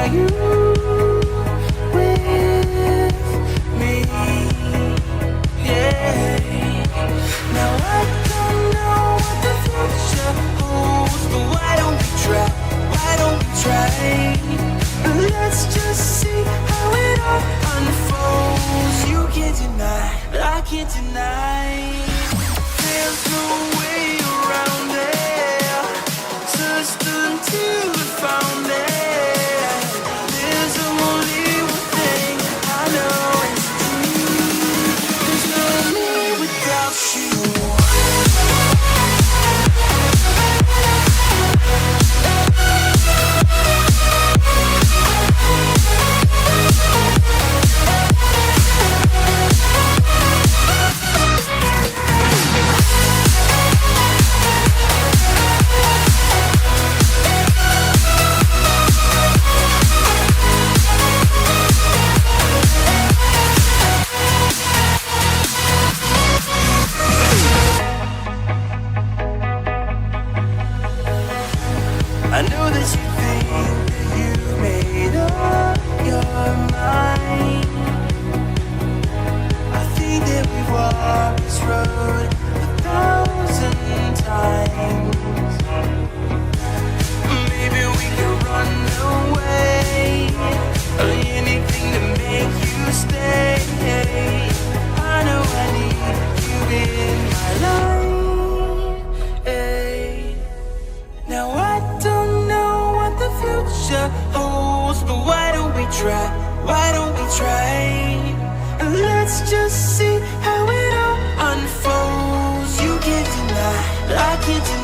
Are you with me? Yeah. Now I don't know what the future holds, but why don't we try? Why don't we try? Let's just see how it all unfolds. You can't deny, but I can't deny. There's no way around it. Just until we found it. There's only one thing I know is true. There's no me without you. I know that you think that you made up your mind. I think that we've walked this road 1,000 times. Maybe we could run away, or anything to make you stay. I know I need you in my life. Hey. Now I don't know what the future holds, but why don't we try? Why don't we try? And let's just see how it all unfolds. You can't deny, but I can't deny.